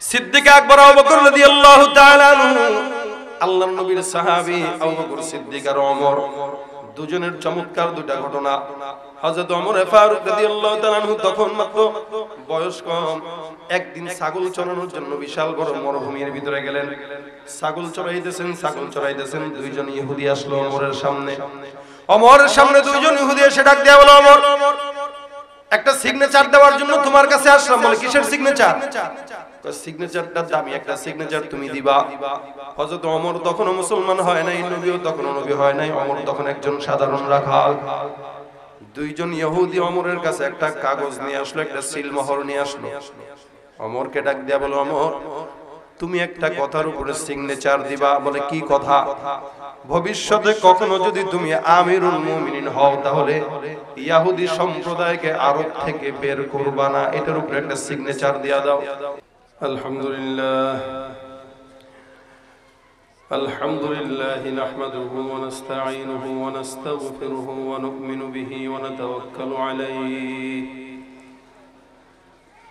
সিদ্দিক আকবর আবু বকর রাদিয়াল্লাহু তাআলা আনহু, আল্লাহর নবীর সাহাবী আবু বকর সিদ্দিক আর ওমর দুজনের চমৎকার দুটা ঘটনা। হযরত ওমর ফারুক রাদিয়াল্লাহু তাআলা আনহু তখন মাত্র বয়স কম। একদিন ছাগল চরানোর জন্য বিশাল বড় মরুভূমির ভিতরে গেলেন। ছাগল চরাইতেছেন দুইজন ইহুদি আসলো ওমরের সামনে। ওমরের সামনে দুইজন ইহুদি এসে ডাক দেয়া বলে, ওমর, একটা সিগনেচার দেওয়ার জন্য তোমার কাছে আসলাম। বলে, কিসের সিগনেচার? সিগনেচারটা দামি একটা সিগনেচার, তুমি দিবা। হযরত ওমর তখনও মুসলমান হয় নাই, নবীও তখনও নবী হয় নাই। ওমর তখন একজন সাধারণ রাখাল। দুইজন ইহুদি ওমরের কাছে একটা কাগজ নিয়ে আসলো, একটা সিলমোহর নিয়ে আসলো। ওমরকে ডাক দেয়া বলে, ওমর, তুমি একটা কথার উপরে সিগনেচার দিবা। বলে, কি কথা? ভবিষ্যতে কখনো যদি তুমি আমিরুল মুমিনিন হও তাহলে ইহুদি সম্প্রদায়কে আরব থেকে বের করবা না, এটার উপরে একটা সিগনেচার দিয়া দাও। আলহামদুলিল্লাহ নাহমাদুহু ওয়া নাস্তাঈনুহু ওয়া নাস্তাগফিরুহু ওয়া নু'মিনু বিহি ওয়া নাতাওয়াক্কালু আলাইহি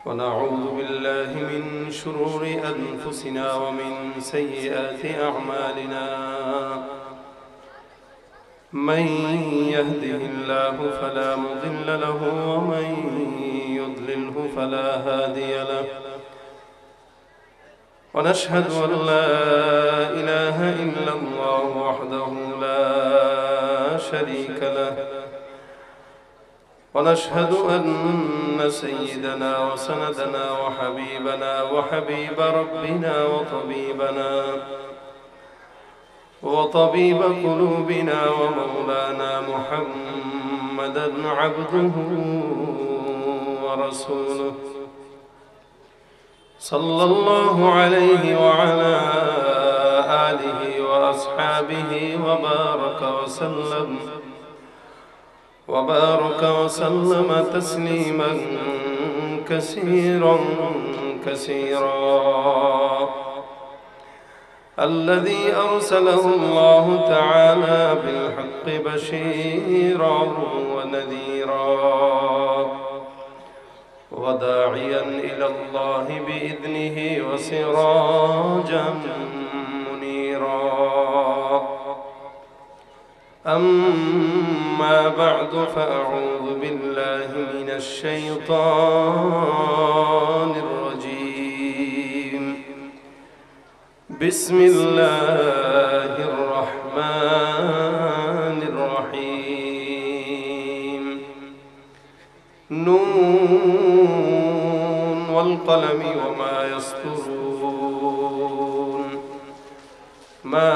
ওয়া নাউযু বিল্লাহি মিন শুরুরি আনফুসিনা ওয়া মিন সাইয়্যাতি আ'মালিনা। من يهده الله فلا مضل له ومن يضلله فلا هادي له ونشهد أن لا إله إلا الله وحده لا شريك له ونشهد أن سيدنا وسندنا وحبيبنا وحبيب ربنا وطبيب قلوبنا ومولانا محمدا عبده ورسوله صلى الله عليه وعلى آله وأصحابه وبارك وسلم تسليما كثيرا الذي أرسله الله تعالى بالحق بشيرا ونذيرا وداعيا إلى الله بإذنه وسراجا منيرا. أما بعد فأعوذ بالله من الشيطان الرجيم. بسم الله الرحمن الرحيم. نون والقلم وما يسطرون. ما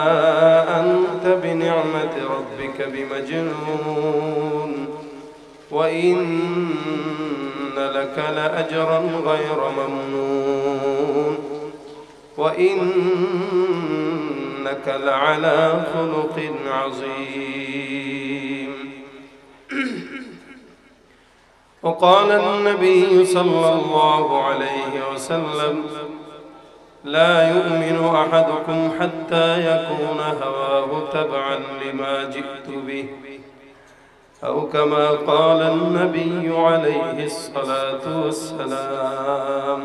أنت بنعمة ربك بمجنون وإن لك لأجرا غير ممنون وإنك لعلى خلق عظيم. وقال النبي صلى الله عليه وسلم: لا يؤمن أحدكم حتى يكون هواه تبعا لما جئت به أو كما قال النبي عليه الصلاة والسلام.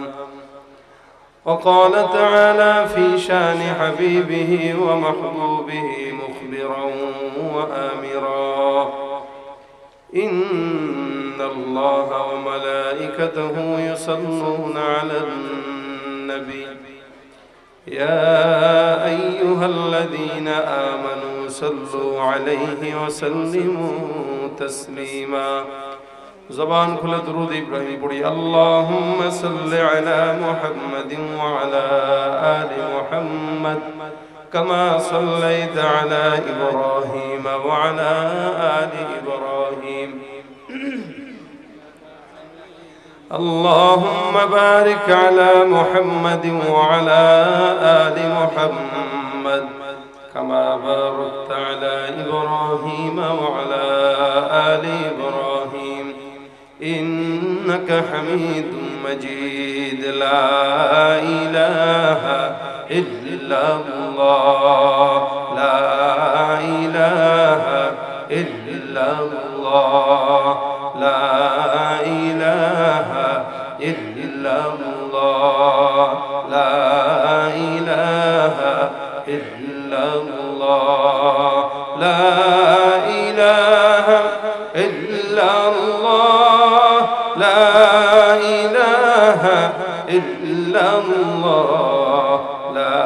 وقال تعالى في شان حبيبه ومحبوبه مخبرا وآمرا: إن الله وملائكته يصلون على النبي يا أيها الذين آمنوا صلوا عليه وسلموا تسليما. زبان كل درود إبراهيم پڑھی: اللهم صل على محمد وعلى آل محمد كما صليت على إبراهيم وعلى آل إبراهيم. اللهم بارك على محمد وعلى آل محمد كما باركت على إبراهيم وعلى آل إبراهيم إنك حميد مجيد. لا إله إلا الله لا إله إلا الله لا إله إلا الله لا ইল্লাল্লাহ লা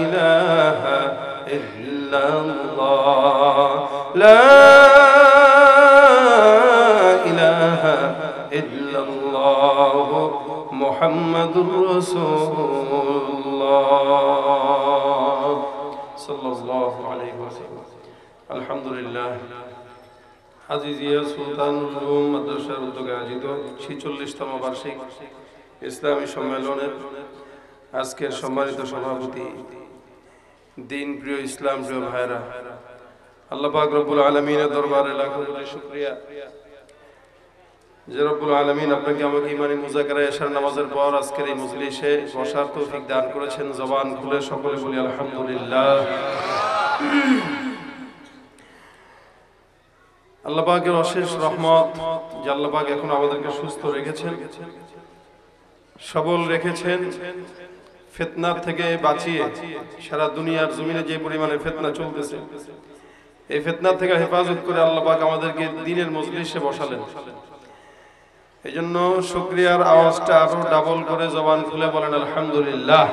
ইলাহা ইল্লাল্লাহ লা ইলাহা ইল্লাল্লাহ মুহাম্মাদুর রাসূলুল্লাহ সাল্লাল্লাহু আলাইহি ওয়াসাল্লাম। আলহামদুলিল্লাহ, আজিজিয়া সুলতানুল উলুম মাদ্রাসার উদ্যোগে আয়োজিত ৪৬তম বার্ষিক ইসলামী সম্মেলনের আজকের সম্মানিত সভাপতি, দিন প্রিয় ইসলাম প্রিয় ভাইরা, আল্লাহ পাক রব্বুল আলামিনের দরবারে লাখো কোটি শুকরিয়া যে রব্বুল আলামিন আপনাকে আমাকে ইমানি মুযাকারা এশার নামাজের পর আজকের এই মজলিসে বসার তৌফিক দান করেছেন। জবান খুলে সকলে বলি আলহামদুলিল্লাহ। আল্লাহ পাকের অশেষ রহমত যে আল্লাহ পাক এখন আমাদেরকে সুস্থ রেখেছেন, সবল রেখেছেন, ফিতনা থেকে বাঁচিয়ে সারা দুনিয়ার জমিনে যে পরিমাণে ফিতনা চলতেছে এই ফিতনা থেকে হেফাজত করে আল্লাহ পাক আমাদেরকে দ্বীনের মজলিসে বসালেন। এই জন্য শুকরিয়ার আওয়াজটা আরো ডাবল করে জবান খুলে বলেন আলহামদুলিল্লাহ।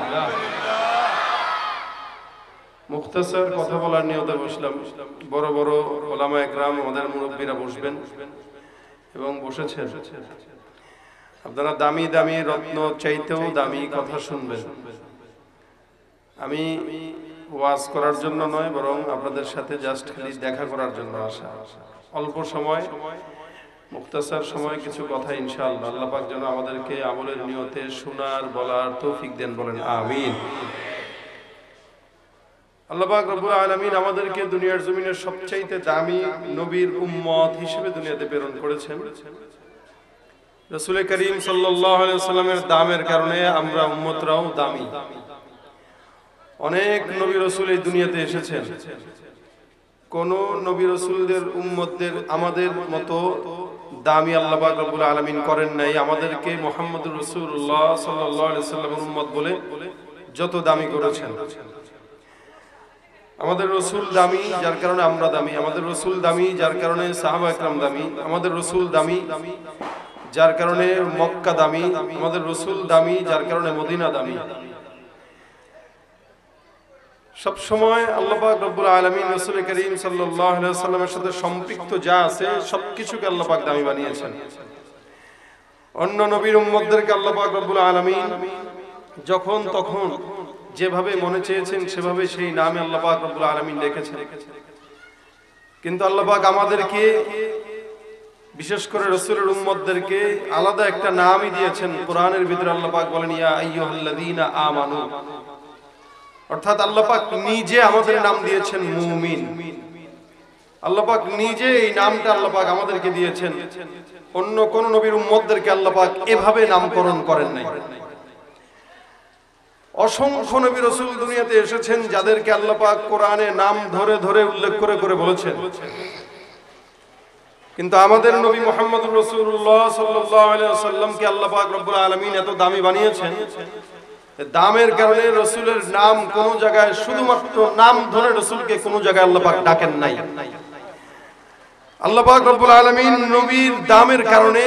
মুখতাসার কথা বলার নিয়তে বসলাম। বড় বড় ওলামা একরাম আমাদের মুরব্বীরা বসবেন এবং বসেছেন। আপনারা দামি দামি রত্ন চাইতেও দামি কথা শুনবেন। আমি ওয়াজ করার জন্য নয়, বরং আপনাদের সাথে জাস্ট খালি দেখা করার জন্য আসা। অল্প সময়, মুখতাসার সময় কিছু কথা ইনশাআল্লাহ আল্লাহ পাক যেন আমাদেরকে আমলের নিয়তে শোনার বলার তৌফিক দেন, বলেন আমিন। আল্লাহ পাক রব্বুল আলামিন আমাদেরকে দুনিয়ার জমিনের সবচাইতে দামি নবীর উম্মত হিসেবে দুনিয়াতে প্রেরণ করেছেন। রাসূল করিম সাল্লাল্লাহু আলাইহি ওয়াসাল্লামের দামের কারণে আমরা উম্মতরাও দামি। অনেক নবী রাসূল এই দুনিয়াতে এসেছেন, কোন নবী রাসূলদের উম্মতদের আমাদের মতো দামি আল্লাহ পাক রব্বুল আলামিন করেন নাই। আমাদেরকে মুহাম্মদুর রাসূলুল্লাহ সাল্লাল্লাহু আলাইহি ওয়াসাল্লামের উম্মত বলে যত দামি করেছেন। আমাদের রাসূল দামি, যার কারণে আমরা দামি। আমাদের রাসূল দামি, যার কারণে সাহাবা একরাম দামি। আমাদের রাসূল দামি, যার কারণে মক্কা দামি। আমাদের রাসূল দামি, যার কারণে মদিনা দামি। সব সময় আল্লাহ পাক রব্বুল আলামিন রাসূল করিম সাল্লাল্লাহু আলাইহি ওয়াসাল্লামের সাথে সম্পৃক্ত যা আছে সবকিছুকে আল্লাহ পাক দামি বানিয়েছেন। অন্য নবীর উম্মতদেরকে আল্লাহ পাক রব্বুল আলামিন যখন তখন যেভাবে মনে চেয়েছেন সেভাবে সেই নামে আল্লাহ পাক রব্বুল আলামিন রেখেছেন। কিন্তু আল্লাহ পাক আমাদেরকে, বিশেষ করে রাসূলের উম্মতদেরকে আলাদা একটা নামই দিয়েছেন। কোরআনের ভিতরে আল্লাহ পাক বলেন ইয়া আইয়ুহাল্লাযীনা আমানু, অর্থাৎ আল্লাহ পাক নিজে আমাদের নাম দিয়েছেন মুমিন। আল্লাহ পাক নিজে এই নামটা আল্লাহ পাক আমাদেরকে দিয়েছেন। অন্য কোন নবীর উম্মতদেরকে আল্লাহ পাক এভাবে নামকরণ করেন নাই। অসংখ্য নবী রাসূল দুনিয়াতে এসেছেন যাদেরকে আল্লাহ পাক কোরআনে নাম ধরে ধরে উল্লেখ করে করে বলেছেন। কিন্তু আমাদের নবী মুহাম্মদুর রাসূলুল্লাহ সাল্লাল্লাহু আলাইহি ওয়াসাল্লামকে আল্লাহ পাক রব্বুল আলামিন এত দামি বানিয়েছেন, দামের কারণে রাসূলের নাম কোন জায়গায় শুধুমাত্র নাম ধরে রাসূলকে কোন জায়গায় আল্লাহ পাক ডাকেন নাই। আল্লাহ পাক রব্বুল আলামিন নবীর দামের কারণে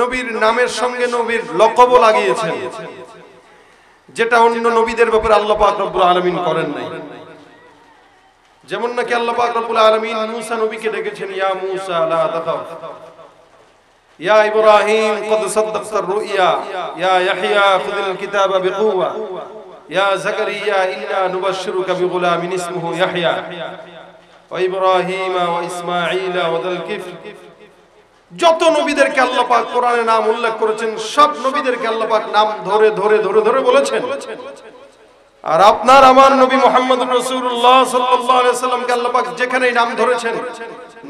নবীর নামের সঙ্গে নবীর লকবও লাগিয়েছেন, যেটা অন্য নবীদের ব্যাপারে আল্লাহ পাক রব্বুল আলামিন করেন নাই। যেমন নাকি আল্লাহ পাক রব্বুল আলামিন মূসা নবীকে ডেকেছেন ইয়া মূসা লা তাখাফ, ইয়া ইব্রাহিম কদ সাদ্দাকতার রুইয়া, ইয়া ইয়াহইয়া খুযিল কিতাবা বিকুওয়া, ইয়া যাকারিয়া ইন্না নুবাশশিরুকা বিগুলামিন ইসমুহু ইয়াহইয়া ওয়া ইব্রাহিম ওয়া ইসমাঈল ওয়া যাল কিফল। যত নবীদেরকে আল্লাহ পাক কোরআনে নাম উল্লেখ করেছেন সব নবীদেরকে আল্লাহ পাক নাম ধরে ধরে ধরে ধরে বলেছেন। আর আপনার আমার নবী মুহাম্মদুর রাসূলুল্লাহ সাল্লাল্লাহু আলাইহি ওয়াসাল্লামকে আল্লাহ পাক যেখানেই নাম ধরেছেন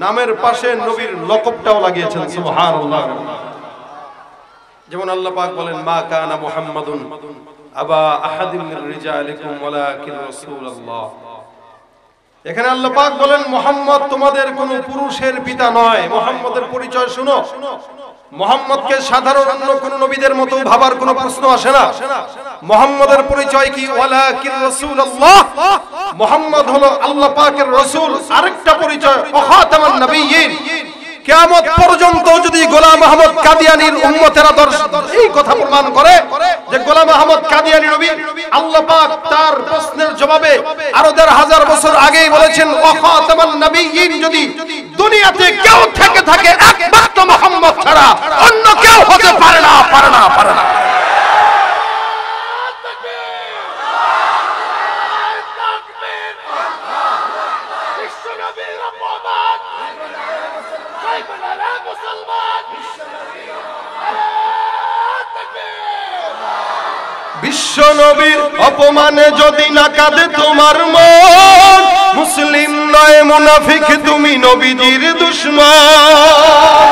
নামের পাশে নবীর লকবটাও লাগিয়েছেন। সুবহানাল্লাহ। যেমন আল্লাহ পাক বলেন মা কানা মুহাম্মাদুন আবা আহাদিন মির রিজালিকুম ওয়ালাকিন রাসূলুল্লাহ। এখানে আল্লাহ পাক বলেন মুহাম্মদ তোমাদের কোন পুরুষের পিতা নয়। মুহাম্মদের পরিচয় শুনো। মুহাম্মদকে সাধারণ অন্য কোন নবীদের মতো ভাবার কোনো প্রশ্ন আসে না। মুহাম্মদের পরিচয় কি? ওয়ালাকিন রাসূলুল্লাহ। মুহাম্মদ হলো আল্লাহ পাকের রাসূল। আরেকটা পরিচয় খাতামুন নবিয়্যিন। কিয়ামত পর্যন্ত যদি গোলাম আহমদ কাদিয়ানীর উম্মতের আদর্শ এই কথা প্রমাণ করে যে গোলাম আহমদ কাদিয়ানী নবী, আল্লাহ পাক তার প্রশ্নের জবাবে আরো ১৫০০ বছর আগেই বলেছেন ওয়া খাতামান নবিয়্যিন, যদি দুনিয়াতে কেউ থেকে থাকে একমাত্র মুহাম্মদ ছাড়া অন্য কেউ হতে পারে না, পারে না, পারে না। বিশ্ব নবীর অপমানে যদি না কাঁদে তোমার মন, মুসলিম নয় মুনাফিক তুমি নবীজির দুশমন।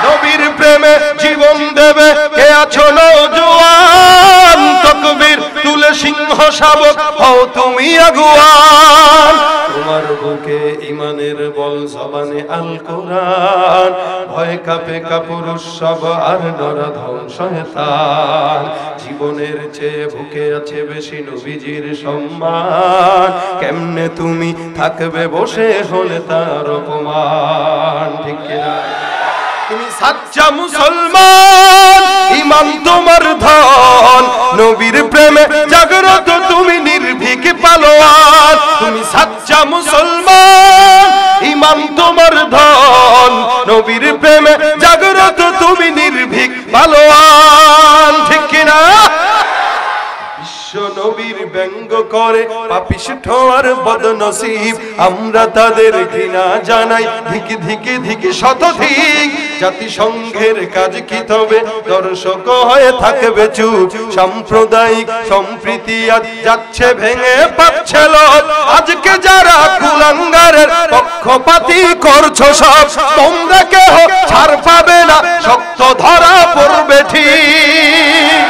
নবীর প্রেমে জীবন দেবে কে আছো নওজোয়ান, তাকবীর তুলে সিংহ শাবক হও তুমি আগুয়ান। তোমার বুকে ঈমানের বল জবানে আল কোরআন, ভয় কাঁপে কাপুরুষ সব আর নরাধম শয়তান। জীবনের চেয়ে বুকে আছে বেশি নবীজির সম্মান, কেমনে তুমি থাকবে বসে হলে তার অপমান। ঠিক কিনা? তুমি সাচ্চা মুসলমান, ঈমান তোমার ধন, নবীর প্রেমে জাগ্রত তুমি নির্ভীক পালোয়ান। তুমি সাচ্চা মুসলমান, ঈমান তোমার ধন, নবীর প্রেমে জাগ্রত তুমি নির্ভীক পালোয়ান। ঠিক কিনা? নবীর ব্যঙ্গ করে পাপিষ্ঠ আর বদনসিব, আমরা তাদের ঘৃণা জানাই ধিক ধিকে ধিকে শতধিক। জাতিসংঘের কাজ কি তবে দর্শক হয়ে থাকবে চুপ, সাম্প্রদায়িক সম্প্রীতি আজ যাচ্ছে ভেঙে পাচ্ছে লোক। আজকে যারা কুলাঙ্গারের পক্ষপাতী করছো সব, তোমরা কেহ ছাড় পাবে না, শক্ত ধরা পড়বে ঠিক।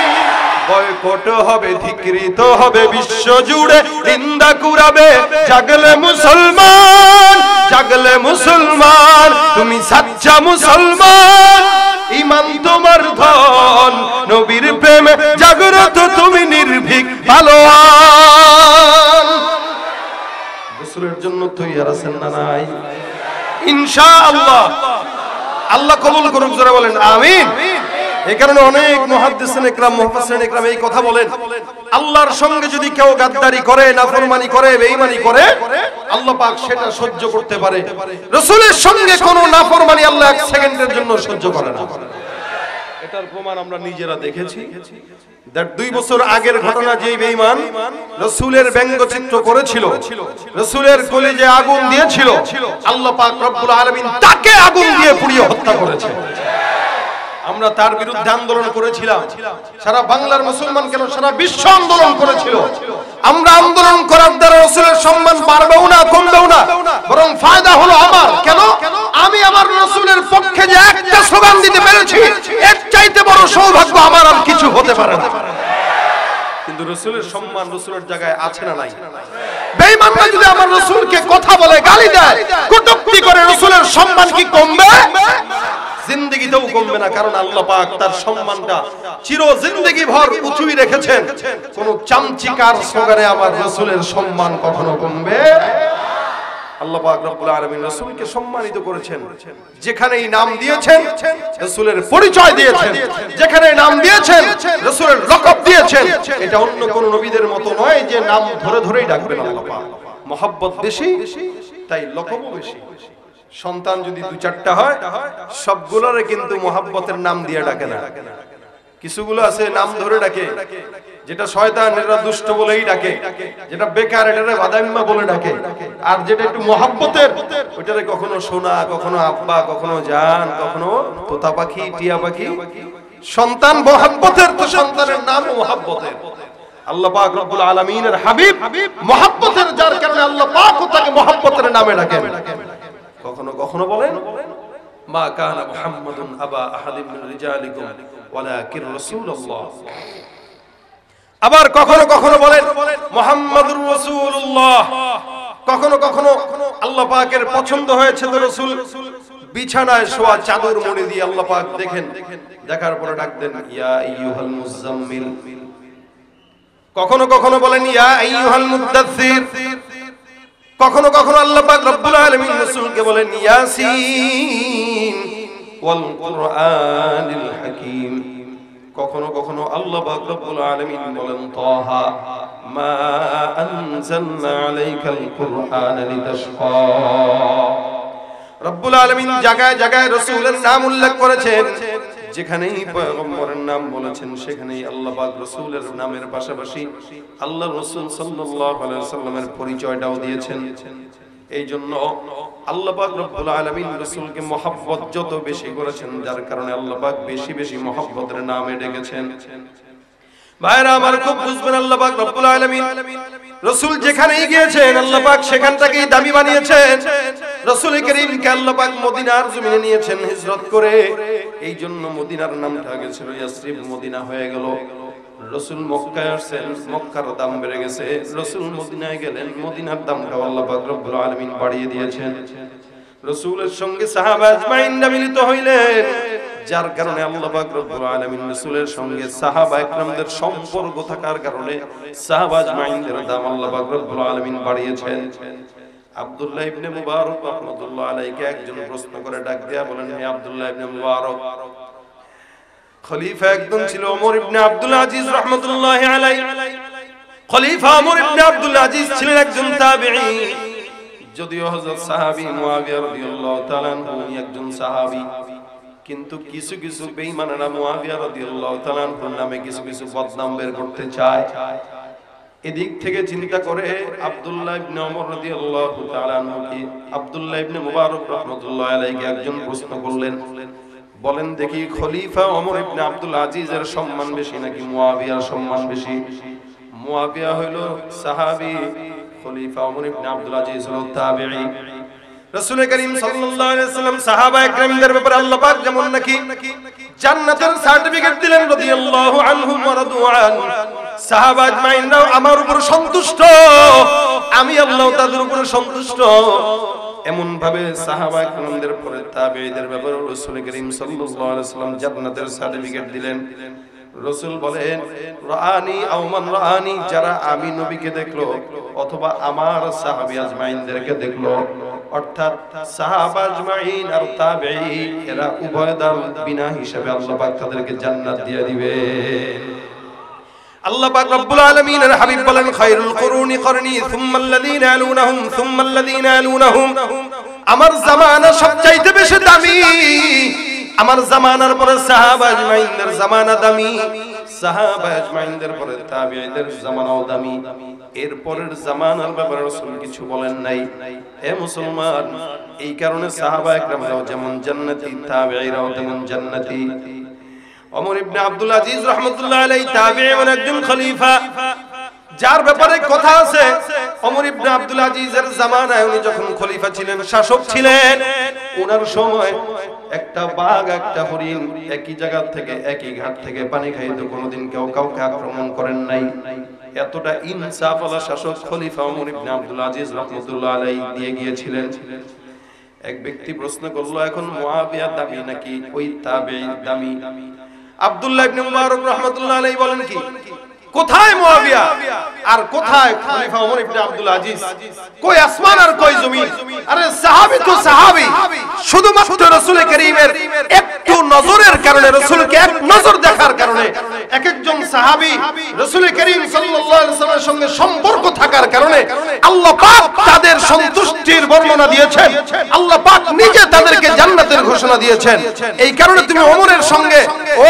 বয়কট হবে, ধিক্কৃত হবে বিশ্ব জুড়ে, নিন্দা কুরাবে জাগলে মুসলমান, জাগলে মুসলমান। তুমি সাচ্চা মুসলমান, ঈমান তোমার ধন, নবীর প্রেমে জাগ্রত তুমি নির্ভীক পালোয়ান। রাসূলের জন্য তৈরি আছেন না নাই? ইনশাআল্লাহ। আল্লাহ কবুল করুক, জোরে বলেন আমিন। এই কারণে অনেক মুহাদ্দিসিন ইকরাম, মুফাসসিরিন ইকরাম এই কথা বলেন, আল্লাহর সঙ্গে যদি কেউ গাদ্দারি করে, নাফরমানি করে, বেঈমানি করে, আল্লাহ পাক সেটা সহ্য করতে পারে। রাসূলের সঙ্গে কোনো নাফরমানি আল্লাহ এক সেকেন্ডের জন্য সহ্য করে না। এটার প্রমাণ আমরা নিজেরা দেখেছি। 2 বছর আগের ঘটনা, যেই বেঈমান রাসূলের ব্যঙ্গচিত্র করেছিল, রাসূলের কলিজে আগুন দিয়েছিল, আল্লাহ পাক রব্বুল আলামিন তাকে আগুন দিয়ে পুড়িয়ে হত্যা করেছে। আমরা তার বিরুদ্ধে আন্দোলন করেছিলাম, সারা বাংলার মুসলমান কেন সারা বিশ্ব আন্দোলন করেছিল। আমরা আন্দোলন করার দ্বারা রাসূলের সম্মান বাড়বেও না, কমবেও না, বরং ফায়দা হলো আমার। কেন? আমি আমার রাসূলের পক্ষে যে একটা স্লোগান দিতে পেরেছি, এর চাইতে বড় সৌভাগ্য আমার আর কিছু হতে পারে না। কিন্তু রাসূলের সম্মান রাসূলের জায়গায় আছে না নাই? বেঈমানরা যদি আমার রাসূলকে কথা বলে, গালি দেয়, কটূক্তি করে, রাসূলের সম্মান কি কমবে? জিন্দেগিতেও কমবে না। কারণ আল্লাহ পাক তার সম্মানটা চির জিন্দেগি ভর উঁচুই রেখেছেন। কোন চামচিকার স্লোগানে আমার রাসূলের সম্মান কখনো কমবে? আল্লাহ পাক রব্বুল আলামিন রাসূলকে সম্মানিত করেছেন, যেখানেই নাম দিয়েছেন রাসূলের পরিচয় দিয়েছেন, যেখানে নাম দিয়েছেন রাসূলের লকব দিয়েছেন। এটা অন্য কোন নবীদের মতো নয় যে নাম ধরে ধরেই ডাকবেন। আল্লাহ পাক মহব্বত বেশি, তাই লকবও বেশি। সন্তান যদি 2-4টা হয়, সবগুলোরে কিন্তু মহব্বতের নাম দিয়ে ডাকে না। কিছুগুলো আছে নাম ধরে ডাকে, যেটা শয়তান, এটা দুষ্ট বলেই ডাকে, যেটা বেকার এটারে বাদামিমা বলে ডাকে, আর যেটা একটু মহব্বতের ওইটারে কখনো সোনা, কখনো আব্বা, কখনো জান, কখনো তোতা পাখি, টিয়া পাখি। সন্তান মহব্বতের, তো সন্তানের নাম মহব্বতের। আল্লাহ পাক রব্বুল আলামিনের হাবিব মহব্বতের, যার কারণে আল্লাহ পাকও তাকে মহব্বতের নামে ডাকেন। কখনো কখনো বলেন মা কানা মুহাম্মাদুন আবা আহাদিন মিন রিজালিকুম ওয়ালাকিন রাসূলুল্লাহ। আবার কখনো কখনো বলেন মুহাম্মাদুর রাসূলুল্লাহ। কখনো কখনো আল্লাহ পাকের পছন্দ হয়েছে তো রাসূল বিছানায় শোয়া চাদর মুড়ি দিয়ে আল্লাহ পাক দেখেন, দেখার পরে ডাক দেন ইয়া আইয়ুহাল মুজাম্মিল। কখনো কখনো বলেন ইয়া আইয়ুহাল মুদাথ্থির। কখনো কখনো আল্লাহ পাক রব্বুল আলামিন রাসূলকে বলেন ইয়াসিন ওয়াল কুরআনিল হাকীম। কখনো কখনো আল্লাহ পাক রব্বুল আলামিন বলেন তাহা মা আনজালনা আলাইকাল কুরআনা লিতাশকা। রব্বুল আলামিন জায়গায় জায়গায় রাসূলের নাম উল্লেখ করেছেন, যেখানেই পয়গম্বরের নাম বলেছেন সেখানেই আল্লাহ পাক রাসূলের নামের পাশাপাশি আল্লাহর রাসূল সাল্লাল্লাহু আলাইহি ওয়াসাল্লামের পরিচয়টাও দিয়েছেন। এই জন্য আল্লাহ পাক রব্বুল আলামিন রাসূলকে মহব্বত যত বেশি করেছেন, যার কারণে আল্লাহ পাক বেশি বেশি মহব্বতের নামে ডেকেছেন। ভাইরা আমার খুব বুঝবেন, আল্লাহ পাক রব্বুল আলামিন রাসূল যেখানেই গিয়েছেন আল্লাহ পাক সেখানটাকেই দামি বানিয়েছেন। রাসূল করিমকে আল্লাহ পাক মদিনার জমিনে নিয়েছেন হিজরত করে, এই জন্য মদিনার নামটা আগে ছিল ইয়াসরিব, মদিনা হয়ে গেল। রাসূল মক্কায় আসেন, মক্কার দাম বেড়ে গেছে। রাসূল মদিনায় গেলেন, মদিনার দামটা আল্লাহ পাক রব্বুল আলামিন বাড়িয়ে দিয়েছেন। রাসূলের সঙ্গে সাহাবা আজমাইনরা মিলিত হইলেন, যার কারণে আল্লাহ পাক রব্বুল আলামিন রাসূলের সঙ্গে সাহাবা একরামদের সম্পর্ক থাকার কারণে সাহাবা আজমাইনদের দাম আল্লাহ পাক রব্বুল আলামিন বাড়িয়েছেন। আব্দুল্লাহ ইবনে মুবারক রাহমাতুল্লাহ আলাইহি একজন প্রশ্ন করে ডাক দিয়া বলেন, হে আব্দুল্লাহ ইবনে মুবারক, খলিফা একজন ছিল ওমর ইবনে আব্দুল আজিজ রাহমাতুল্লাহি আলাইহি। খলিফা ওমর ইবনে আব্দুল আজিজ ছিলেন একজন তাবেঈ, যদিও হযরত সাহাবী মুয়াবিয়া রাদিয়াল্লাহু তাআলা আনহু একজন সাহাবী, কিন্তু কিছু কিছু বেঈমানেরা মুয়াবিয়া রাদিয়াল্লাহু তাআলা আনহুর নামে কিছু কিছু বদনাম বের করতে চায়। এদিক থেকে চিন্তা করে আব্দুল্লাহ ইবনে ওমর রাদিয়াল্লাহু তাআলা আনহুকে আব্দুল্লাহ ইবনে মুবারক রাহমাতুল্লাহি আলাইহি একজন প্রশ্ন করলেন, বলেন দেখি খলিফা ওমর ইবনে আব্দুল আজিজের সম্মান বেশি নাকি মুয়াবিয়ার সম্মান বেশি? মুয়াবিয়া হইল সাহাবী, খলিফা ওমর ইবনে আব্দুল আজিজ হলো তাবেঈ। রাসূল করিম সাল্লাল্লাহু আলাইহি ওয়াসাল্লাম সাহাবা একরামদের ব্যাপারে আল্লাহ পাক যেমন নাকি জান্নাতের সার্টিফিকেট দিলেন রাদিয়াল্লাহু আনহুম ওয়া রাদু আন, সাহাবা আজমাইনরাও আমার উপর সন্তুষ্ট, আমি আল্লাহ তাদের উপর সন্তুষ্ট। এমন ভাবে সাহাবা একরামদের পরে তাবেঈদের ব্যাপারে রাসূল করিম সাল্লাল্লাহু আলাইহি ওয়াসাল্লাম জান্নাতের সার্টিফিকেট দিলেন। রাসূল বলেন রাআনি আও মান রাআনি, যারা আমি নবীকে দেখলো অথবা আমার সাহাবী আজমাইনদেরকে দেখলো, অর্থাৎ সাহাবা আজমাইন আর তাবেঈ এরা উভয় দল বিনা হিসাবে আল্লাহ পাক তাদেরকে জান্নাত দিয়ে দিবেন। আল্লাহ পাক রব্বুল আলামিনের হাবিব বলেন খায়রুল কুরুনি করনি সুম্মাল্লাযীনা ইয়ালুনাহুম সুম্মাল্লাযীনা ইয়ালুনাহুম, আমার জামানা সবচাইতে বেশি দামি, আমার জামানার পরে সাহাবা আজমাইনদের জামানা দামি, সাহাবা আজমাইনদের পরে তাবেঈদের জামানাও দামি। এর পরের জামানার ব্যাপারে রাসূল কিছু বলেন নাই। হে মুসলমান, এই কারণে সাহাবা একরামরাও যেমন জান্নাতি, তাবেঈরাও তেমন জান্নাতি। ওমর ইবনে আব্দুল আজিজ রাহমাতুল্লাহি আলাইহি তাবেঈ এমন একজন খলিফা যার ব্যাপারে কথা আছে, ওমর ইবনে আব্দুল আজিজের জামানায় উনি যখন খলিফা ছিলেন, শাসক ছিলেন, ওনার সময় একটা বাঘ একটা হরিণ একই জায়গা থেকে একই ঘাট থেকে পানি খাইতো, কোনোদিন কেউ কাউকে আক্রমণ করেন নাই। এতটা ইনসাফওয়ালা শাসক খলিফা ওমর ইবনে আব্দুল আজিজ রাহমাতুল্লাহি আলাইহি দিয়ে গিয়েছিলেন। এক ব্যক্তি প্রশ্ন করলো, এখন মুয়াবিয়া দামি নাকি ওই তাবেঈ দামি? আব্দুল্লাহ ইবনে মুবারক রাহমাতুল্লাহি আলাইহি বলেন কি, কোথায় মুয়াবিয়া আর কোথায় খলিফা ওমর ইবনে আব্দুল আজিজ? কই আসমান আর কই জমিন? আরে সাহাবী তো সাহাবী, শুধুমাত্র রাসূল করিমের একটু নজরের কারণে, রাসূলকে এক নজর দেখার কারণে, এক একজন সাহাবী রাসূল করিম সাল্লাল্লাহু আলাইহি ওয়াসাল্লামের সঙ্গে সম্পর্ক থাকার কারণে আল্লাহ পাক তাদের সন্তুষ্টির বর্ণনা দিয়েছেন, আল্লাহ পাক নিজে তাদেরকে জান্নাতের ঘোষণা দিয়েছেন। এই কারণে তুমি ওমরের সঙ্গে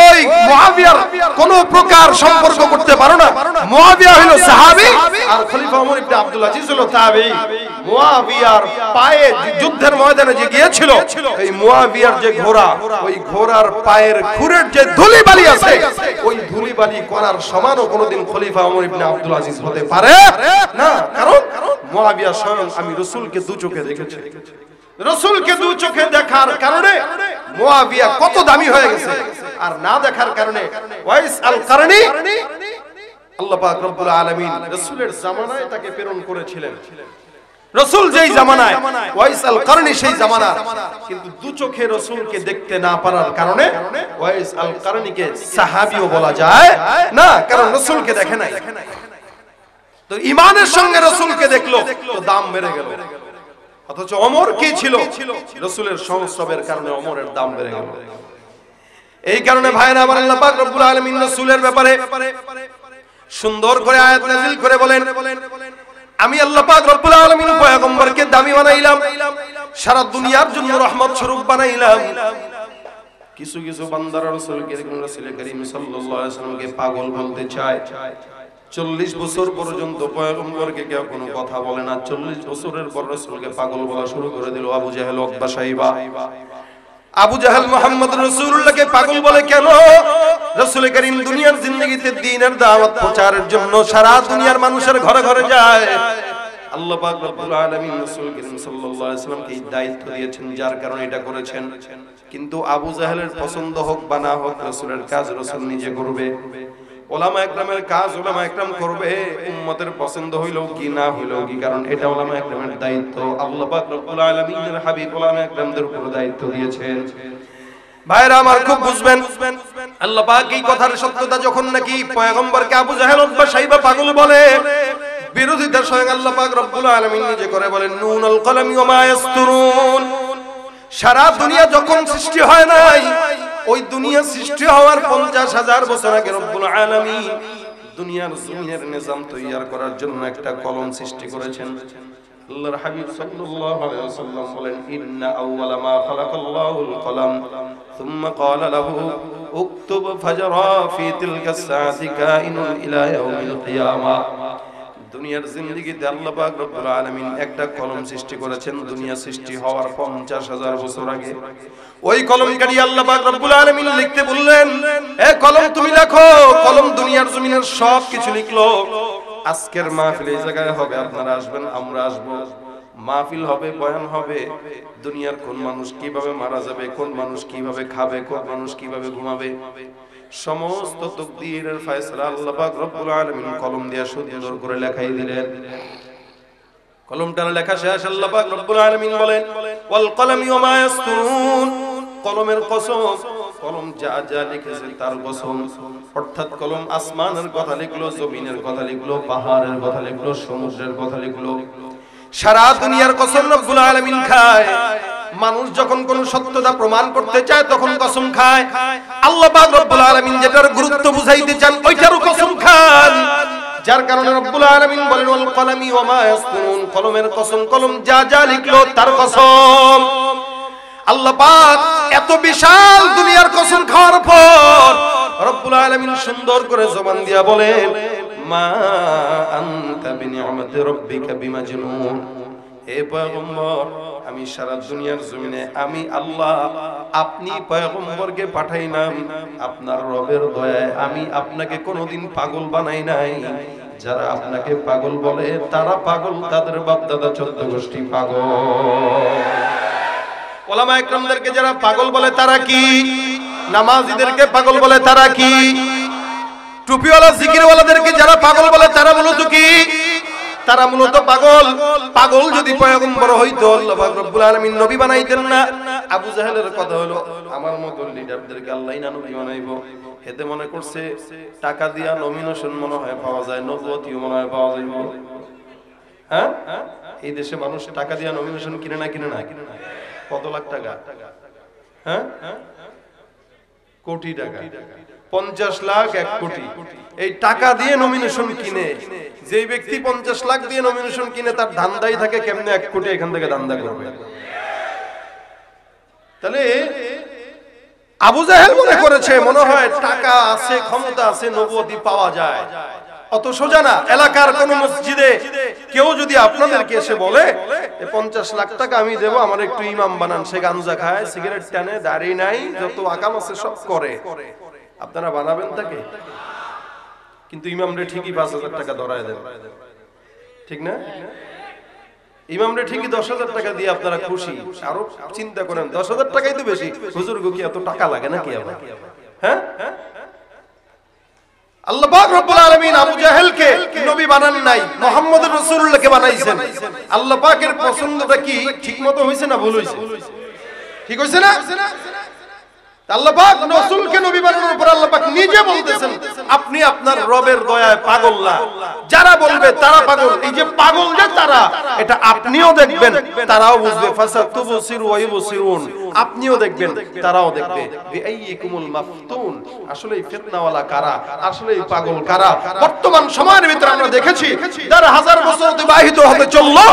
ওই মুয়াবিয়ার কোনো প্রকার সম্পর্ক করতে পারো না। মুয়াবিয়া হলো সাহাবী আর খলিফা ওমর ইবনে আব্দুল আজিজ হলো তাবেঈ। মুয়াবিয়ার পায়ে যুদ্ধের ময়দানে যে গিয়েছিল, এই মুয়াবিয়ার যে ঘোড়া, ওই ঘোড়ার পায়ের খুরের যে ধুলিবালি আছে, ওই ধুলিবালি করার সমানও কোনোদিন খলিফা ওমর ইবনে আব্দুল আজিজ হতে পারে না। কারণ মুয়াবিয়া স্বয়ং আমি রাসূলকে দু চোখে দেখেছি, রাসূলকে দু চোখে দেখার কারণে মুয়াবিয়া কত দামি হয়ে গেছে, আর না দেখার কারণে ওয়াইস আল কারনি আল্লাহ পাক রব্বুল আলামিন রাসূলের জামানায় তাকে প্রেরণ করেছিলেন। রাসূল যেই জামানায়, ওয়াইস আল কারনি সেই জামানা, কিন্তু দু চোখে রাসূলকে দেখতে না পারার কারণে ওয়াইস আল কারনিকে সাহাবীও বলা যায় না, কারণ রাসূলকে দেখে নাই। তো ঈমানের সঙ্গে রাসূলকে দেখলো তো দাম বেড়ে গেল। অথচ ওমর কি ছিল? রাসূলের সংস্রবের কারণে ওমরের দাম বেড়ে গেল। এই কারণে ভাইরা আমার, আল্লাহ পাক রব্বুল আলামিন রাসূলের ব্যাপারে সুন্দর করে আয়াত নাযিল করে বলেন, আমি আল্লাহ পাক রব্বুল আলামিন পয়গম্বরকে দামি বানাইলাম, সারা দুনিয়ার জন্য রহমত স্বরূপ বানাইলাম। কিছু কিছু বান্দারা রাসূল করিম সাল্লাল্লাহু আলাইহি ওয়াসাল্লামকে পাগল বলতে চায়। 40 বছর পর্যন্ত পয়গম্বরকে কেউ কোনো কথা বলে না। 40 বছরের পর রাসূলকে পাগল বলা শুরু করে দিল আবু জাহেল, উতবা, শাইবা। আবু জাহেল মুহাম্মদ রাসূলুল্লাহকে পাগল বলে কেন? রাসূল করিম দুনিয়ার জিন্দেগিতে দ্বীনের দাওয়াত প্রচারের জন্য সারা দুনিয়ার মানুষের ঘরে ঘরে যায়। আল্লাহ পাক রব্বুল আলামিন রাসূল করিম সাল্লাল্লাহু আলাইহি ওয়াসাল্লামকে এই দায়িত্ব দিয়েছেন, যার কারণে এটা করেছেন। কিন্তু আবু জাহেলের পছন্দ হোক বা না হোক, রাসূলের কাজ রাসূল নিজে করবে, ওলামা একরামের কাজ ওলামা একরাম করবে, উম্মতের পছন্দ হইলো কি না হইলো কি, কারণ এটা ওলামা একরামের দায়িত্ব। আল্লাহ পাক রব্বুল আলামিনের হাবিব ওলামা একরামদের উপর দায়িত্ব দিয়েছেন। ভাইরা আমার খুব বুঝবেন, আল্লাহ পাক এই কথার সত্যতা যখন নাকি পয়গম্বরকে আবু জাহেল, উতবা, শাইবা পাগল বলে, বিরোধিতা স্বয়ং আল্লাহ পাক রব্বুল আলামিন নিজে করে বলেন, নুনুল কলমি ওয়া মা ইয়াসতুরুন। সারা দুনিয়া যখন সৃষ্টি হয় নাই, ওই দুনিয়া সৃষ্টি হওয়ার 50,000 বছর আগে রব্বুল আলামিন দুনিয়ার জমিনের নিজাম তৈয়ার করার জন্য একটা কলম সৃষ্টি করেছেন। আল্লাহর হাবিব সাল্লাল্লাহু আলাইহি ওয়াসাল্লাম বলেন, ইন্না আউওয়ালা মা খালাকাল্লাহুল কলম সুম্মা ক্বালা লাহু উকতুব ফাজরা ফি তিলকাস সাআতি কাইনুন ইলা ইয়াউমিল কিয়ামা। দুনিয়ার জিন্দেগিতে আল্লাহ পাক রব্বুল আলামিন একটা কলম সৃষ্টি করেছেন দুনিয়া সৃষ্টি হওয়ার 50,000 বছর আগে। ওই কলমকারী আল্লাহ পাক রব্বুল আলামিন লিখতে বললেন, এ কলম তুমি লেখো। কলম দুনিয়ার জমিনের সব কিছু লিখলো। আজকের মাহফিল এই জায়গায় হবে, আপনারা আসবেন, আমরা আসবো, মাহফিল হবে, বয়ান হবে, দুনিয়ার কোন মানুষ কিভাবে মারা যাবে, কোন মানুষ কিভাবে খাবে, কোন মানুষ কিভাবে ঘুমাবে, সমস্ত তাকদীরের ফয়সালা আল্লাহ পাক রব্বুল আলামিন কলম দিয়ে সুন্দর করে লেখাই দিলেন। কলমটার লেখা শেষ, আল্লাহ পাক রব্বুল আলামিন বলেন, ওয়াল কলমি ওয়া মা ইয়াসতুরুন। কলমের কসম, কলম যা যা লিখেছে তার কসম। অর্থাৎ কলম আসমানের কথা লিখলো, জমিনের কথা লিখলো, পাহাড়ের কথা লিখলো, সমুদ্রের কথা লিখলো। সারা দুনিয়ার কসম রব্বুল আলামিন খায়। মানুষ যখন কোন সত্যতা প্রমাণ করতে চায় তখন কসম খায়। আল্লাহ পাক রব্বুল আলামিন যেটার গুরুত্ব বুঝাইতে চান ওইটারও কসম খান। যার কারণে রব্বুল আলামিন বলেন, ওয়াল কলমি ওয়া মা ইয়াসতুরুন। কলমের কসম, কলম যা যা লিখলো তার কসম। আল্লাহ পাক এত বিশাল দুনিয়ার কসম খাওয়ার পর রব্বুল আলামিন সুন্দর করে জবান দিয়া বলেন, মা আনতা বিনিআমাতি রাব্বিকা বিমাজনুন। হে পয়গম্বর, আমি সারা দুনিয়ার জমিনে আমি আল্লাহ, আপনি পয়গম্বরকে পাঠাইলাম আপনার রবের দয়ায়। আমি আপনাকে কোনোদিন পাগল বানাই নাই। যারা আপনাকে পাগল বলে তারা পাগল, তাদের বাপ দাদা 14 গোষ্ঠী পাগল। ওলামা একরামদেরকে যারা পাগল বলে তারা কি? নামাজীদেরকে পাগল বলে তারা কি? টুপিওয়ালা জিকিরওয়ালাদেরকে যারা পাগল বলে তারা মূলত কি? তারা মূলত পাগল। পাগল যদি পয়গম্বর হইতো আল্লাহ পাক রব্বুল আলামিন নবী বানাইতেন না। আবু জাহেলের কথা হলো, আমার মত লিডারদেরকে আল্লাহ না নবী বানাইবো। হেতে মনে করছে টাকা দিয়া নমিনেশন মনে হয় পাওয়া যায়, নবুয়তিও মনে হয় পাওয়া যাইব। হ্যাঁ, এই দেশে মানুষ টাকা দিয়া নমিনেশন কিনে না, কিনে না? কত লাখ টাকা? হ্যাঁ, কোটি টাকা। 50 লাখ, 1 কোটি। এই টাকা দিয়ে নমিনেশন কিনে। যে ব্যক্তি 50 লাখ দিয়ে নমিনেশন কিনে তার ধান্দাই থাকে কেমনে 1 কোটি এখান থেকে ধান্দা করবে। তাহলে আবু জাহেল মনে করেছে মনে হয় টাকা আছে, ক্ষমতা আছে, নবুয়তি পাওয়া যায়। অত সোজা না। এলাকার কোন মসজিদে কেউ যদি আপনাদেরকে এসে বলে 50 লাখ টাকা আমি দেব, আমার একটু ইমাম বানান, সে গাঞ্জা খায়, সিগারেট টানে, দাড়ি নাই, যত আকাম আছে সব করে, আপনারা বানাবেন তাকে? কিন্তু ইমামরে ঠিকই 5,000 টাকা ধরায় দেন, ঠিক না? ইমামরে ঠিকই 10,000 টাকা দিয়ে আপনারা খুশি। আরো চিন্তা করেন, 10,000 টাকাই তো বেশি। হুজুর গো কি এত টাকা লাগে নাকি আবার? হ্যাঁ, আল্লাহ পাক রব্বুল আলামিন আবু জাহেলকে নবী বানান নাই, মুহাম্মদুর রাসূলুল্লাহকে বানাইছেন। আল্লাহ পাকের পছন্দটা কি ঠিকমতো হইছে না ভুল হইছে? ঠিক হইছে না? আল্লাহ পাক রাসূলকে নবী বানানোর পর আল্লাহ পাক নিজে বলতেছেন আপনি আপনার রবের দয়ায় পাগল না। যারা বলবে তারা পাগল, এই যে পাগল যে তারা, এটা আপনিও দেখবেন তারাও বুঝবে। ফাসাতুবসিরু ওয়া ইউবসিরুন, আপনিও দেখবেন তারাও দেখবে। বিআইয়িকুমুল মাফতুন, আসলে এই ফিতনাওয়ালা কারা, আসলে এই পাগল কারা। বর্তমান সময়ের ভিতরে আমরা দেখেছি ১০০০ বছর অতিবাহিত হতে চললো,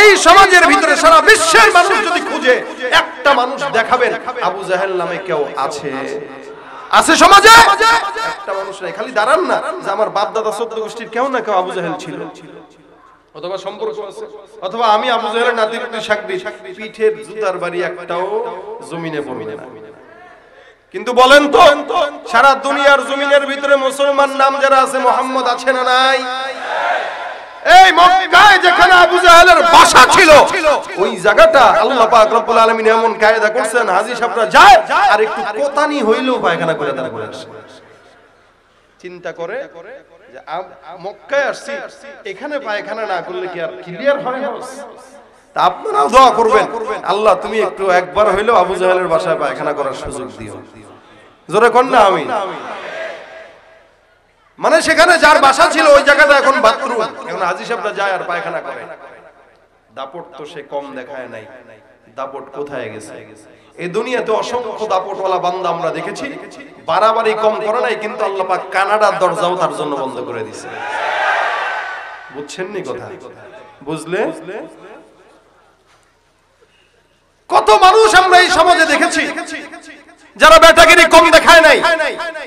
এই সমাজের ভিতরে সারা বিশ্বের মানুষ যদি খুঁজে একটা মানুষ দেখাবেন আবু জাহেল নামে কেউ আছে? আছে সমাজে? একটা মানুষ নাই। খালি দাঁড়ান না যে আমার বাপ দাদা ১৪ গোষ্ঠীর কেউ না কেউ আবু জাহেল ছিল, অথবা সম্পর্ক আছে, অথবা আমি আবু জাহেলের নাতি সাকরি, পিঠের জুতার বাড়ি একটাও জমিনে পড়বে না। কিন্তু বলেন তো সারা দুনিয়ার জমিনের ভিতরে মুসলমান নাম যারা আছে মুহাম্মদ আছে না নাই? এই মক্কায় যেখানে আবু জাহেলের বাসা ছিল ওই জায়গাটা আল্লাহ পাক রব্বুল আলামিন এমন কায়দা করছেন, হাজী সাহেবরা যায় আর একটু কোতানি হইলেও পায়খানা করে তারা করে আসে। চিন্তা করে যে মক্কায় আসছি, এখানে পায়খানা না করলে কি আর ক্লিয়ার হয় না? তা আপনারাও দোয়া করবেন, আল্লাহ তুমি একটু একবার হইলেও আবু জাহেলের বাসায় পায়খানা করার সুযোগ দিও। জোরে কোন না আমিন। মানে সেখানে যার বাসা ছিল ওই জায়গাটা এখন বাথরুম, এখন হাজী সাহেবরা যায় আর পায়খানা করে। দাপট তো সে কম দেখায় নাই, দাপট কোথায় গেছে? এই দুনিয়াতে অসংখ্য দাপটওয়ালা বান্দা আমরা দেখেছি, বাড়াবাড়ি কম করে নাই, কিন্তু আল্লাহ পাক কানাডার দরজাও তার জন্য বন্ধ করে দিয়েছে। বুঝছেন নি কথা? বুঝলে? কত মানুষ আমরা এই সমাজে দেখেছি যারা বেটাগিরি কম দেখায় নাই,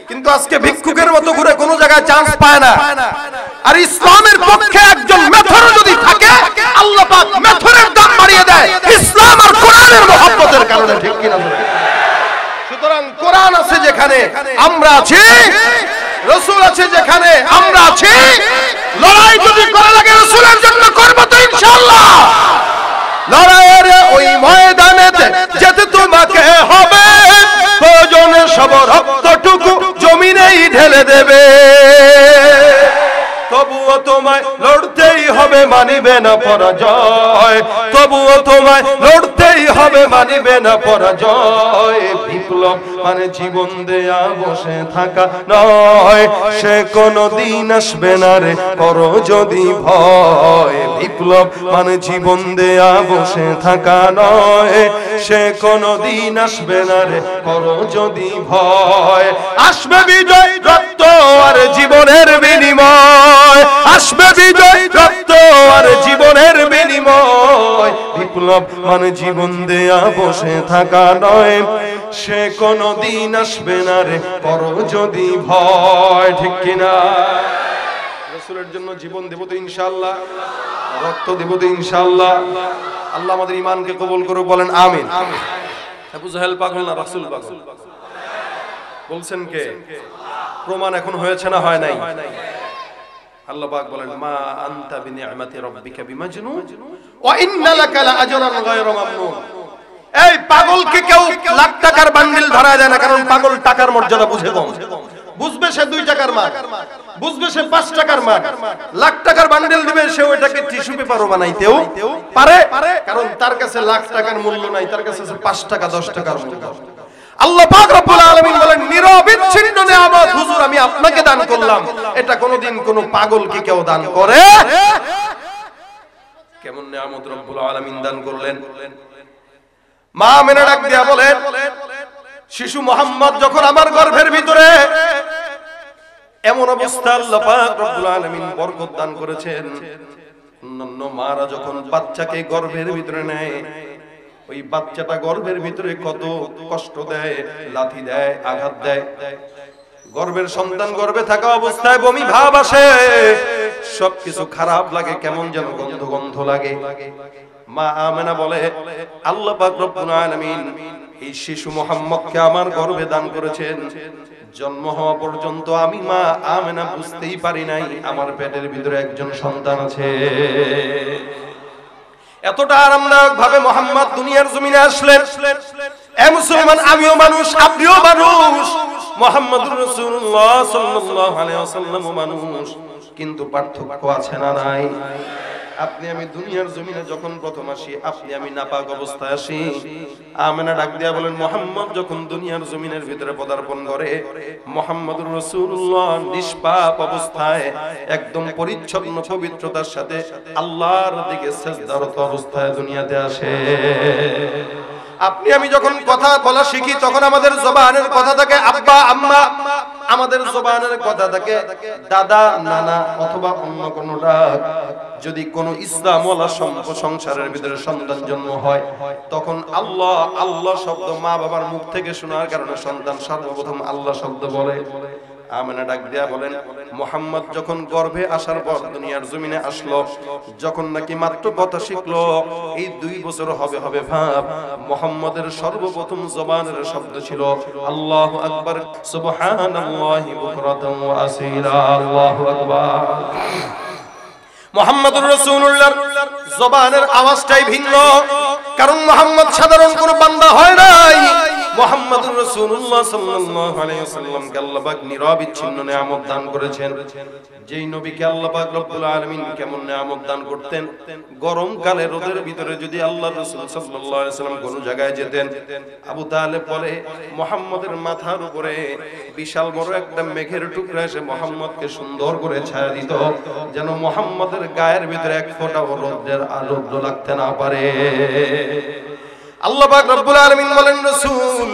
কিন্তু আজকে ভিক্ষুকের মতো ঘুরে কোনো জায়গায় চান্স পায় না। আর ইসলামের পক্ষে একজন মেথর যদি থাকে আল্লাহ পাক মেথরের দাম বাড়িয়ে দেয় ইসলাম আর কোরআনের মহব্বতের কারণে, ঠিক কি না? সুতরাং কোরআন আছে যেখানে আমরা আছি, রাসূল আছে যেখানে আমরা আছি, লড়াই যদি করা লাগে রাসূলের জন্য করব তো ইনশাআল্লাহ। লড়াইয়ের ওই ময়দানে যেতে তোমাকে হবে, প্রয়োজনে সব রক্তটুকু জমিনেই ঢেলে দেবে, তবুও তোমায় লড়তেই হবে, মানিবে না পরাজয়, তবুও তোমায় লড়তেই হবে, মানিবে না পরাজয়। বিপ্লব মানে জীবন দেয়া বসে থাকা নয়, সে কোনদিন আসবে না রে করো যদি ভয়। বিপ্লব মানে জীবন দেয়া বসে থাকা নয়, সে কোনদিন আসবে না রে করো যদি ভয়। আসবে বিজয় রক্ত আর জীবনের বিনিময়, আসবে বিজয় রক্ত আর জীবনের বিনিময়। বিপ্লব মানে জীবন দেয়া বসে থাকা নয়, সে কোনদিন আসবে না রে করো যদি ভয়, ঠিক কিনা? রাসূলের জন্য জীবন দেব তো ইনশাআল্লাহ, রক্ত দেব তো ইনশাআল্লাহ। আল্লাহ আমাদের ঈমানকে কবুল করুক, বলেন আমিন। আবু জাহেল পাগল না, রাসূল পাগল। বলছেন কে? প্রমাণ এখন হয়েছে না হয় নাই? আল্লাহ পাক বলেন মা আনতা বিনিআমাতি রাব্বিকা বিমাজনুন ওয়া ইন্না লাকা লাআজরান গায়রা মামনুন। এই পাগলকে কেউ লাখ টাকার বান্ডিল ধরায় দেয় না, কারণ পাগল টাকার মর্যাদা বুঝে কম। বুঝবে সে 2 টাকার মাল, বুঝবে সে 5 টাকার মাল। লাখ টাকার বান্ডিল দিবে সে ওইটাকে টিস্যু পেপারও বানাইতেও পারে, কারণ তার কাছে লাখ টাকার মূল্য নাই, তার কাছে 5 টাকা 10 টাকার মূল্য। আল্লাহ পাক রব্বুল আলামিন বলেন নিরবিচ্ছিন্ন নিয়ামত হুজুর আমি আপনাকে দান করলাম, এটা কোনোদিন কোন পাগল কি কেউ দান করে? কেমন নিয়ামত রব্বুল আলামিন দান করলেন। মা আমেনা ডাক দিয়া বলেন শিশু মুহাম্মদ যখন আমার গর্ভের ভিতরে, এমন অবস্থা আল্লাহ পাক রব্বুল আলামিন বরকত দান করেছেন। অন্যান্য মারা যখন বাচ্চাকে গর্ভের ভিতরে নেয়, ওই বাচ্চাটা গর্ভের ভিতরে কত কষ্ট দেয়, লাথি দেয়, আঘাত দেয়। গর্ভের সন্তান গর্ভে থাকা অবস্থায় বমি ভাব আসে, সবকিছু খারাপ লাগে, কেমন যেন গন্ধ গন্ধ লাগে। মা আমেনা বলে আল্লাহ পাক রব্বুল আলামিন এই শিশু মুহাম্মদকে আমার গর্ভে দান করেছেন। জন্ম হওয়া পর্যন্ত আমি মা আমেনা বুঝতেই পারি নাই আমার পেটের ভিতরে একজন সন্তান আছে। এতটা আরামদায়ক ভাবে মুহাম্মদ দুনিয়ার জমিনে আসলেন। এ মুসলমান, আমিও মানুষ, আপনিও মানুষ, মুহাম্মদুর রাসূলুল্লাহ সাল্লাল্লাহু আলাইহি ওয়াসাল্লাম মানুষ, কিন্তু পার্থক্য আছে না নাই? আপনি আমি দুনিয়ার জমিনে যখন প্রথম আসি, আপনি আমি নাপাক অবস্থায় আসি। আমেনা ডাক দিয়া বলেন, মুহাম্মদ যখন দুনিয়ার জমিনের ভিতরে পদার্পণ করে, মুহাম্মদুর রাসূলুল্লাহ নিষ্পাপ অবস্থায় একদম পরিচ্ছন্ন পবিত্রতার সাথে আল্লাহর দিকে সিজদারত অবস্থায় দুনিয়াতে আসে। আপনি আমি যখন কথা বলা শিখি, তখন আমাদের জবানের কথা থাকে আব্বা আম্মা, আমাদের জবানের কথা থাকে দাদা নানা অথবা অন্য কোনো ডাক। যদি কোনো ইসলামওয়ালা সংসারের ভিতরে সন্তান জন্ম হয়, তখন আল্লাহ আল্লাহ শব্দ মা বাবার মুখ থেকে শোনার কারণে সন্তান সর্বপ্রথম আল্লাহ শব্দ বলে। আমেনা ডাক দিয়া বলেন, মুহাম্মদ যখন গর্ভে আসার পর দুনিয়ার জমিনে আসলো, যখন নাকি মাত্র কথা শিখলো, এই 2 বছর হবে হবে ভাব, মুহাম্মদের সর্বপ্রথম জবানের শব্দ ছিল আল্লাহু আকবার, সুবহানাল্লাহি বুকরাতান ওয়া আসীলা, আল্লাহু আকবার। মুহাম্মদুর রাসূলুল্লাহর জবানের আওয়াজটাই ভিন্ন, কারণ মুহাম্মদ সাধারণ কোনো বান্দা হয় নাই। মুহাম্মদুর রাসূলুল্লাহ সাল্লাল্লাহু আলাইহি ওয়াসাল্লামকে আল্লাহ পাক নিরবিচ্ছিন্ন নিয়ামত দান করেছেন। যেই নবীকে আল্লাহ পাক রব্বুল আলামিন কেমন নিয়ামত দান করতেন, গরমকালে রোদের ভিতরে যদি আল্লাহর রাসূল সাল্লাল্লাহু আলাইহি ওয়াসাল্লাম কোন জায়গায় যেতেন, আবু তালেব বলে মুহাম্মদের মাথার উপরে বিশাল বড় একটা মেঘের টুকরা এসে মুহাম্মদকে সুন্দর করে ছায়া দিত, যেন মুহাম্মদের গায়ের ভিতরে এক ফোঁটা রোদের আলো লাগতে না পারে। আল্লাহ পাক রব্বুল আলামিন বলেন, রাসূল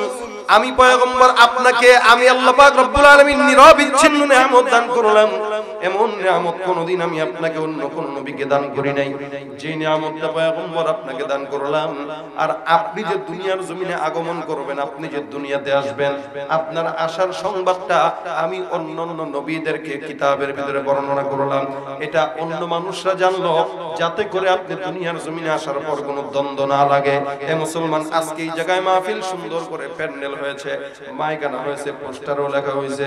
আমি পয়গম্বর আপনাকে আমি আল্লাহ পাক রব্বুল আলামিন নিরবিচ্ছিন্ন নিয়ামত দান করলাম। এমন নিয়ামত কোনদিন আমি আপনাকে অন্য কোন নবীকে দান করি নাই, যে নিয়ামতটা পয়গম্বর আপনাকে দান করলাম। আর আপনি যে দুনিয়ার জমিনে আগমন করবেন, আপনি যে দুনিয়াতে আসবেন, আপনার আসার সংবাদটা আমি অন্যান্য নবীদেরকে কিতাবের ভিতরে বর্ণনা করলাম। এটা অন্য মানুষরা জানলো, যাতে করে আপনি দুনিয়ার জমিনে আসার পর কোনো দ্বন্দ্ব না লাগে। এ মুসলমান, আজকে এই জায়গায় মাহফিল সুন্দর করে প্যান্ডেল হয়েছে, মাইকানা হয়েছে, পোস্টারও লেখা হয়েছে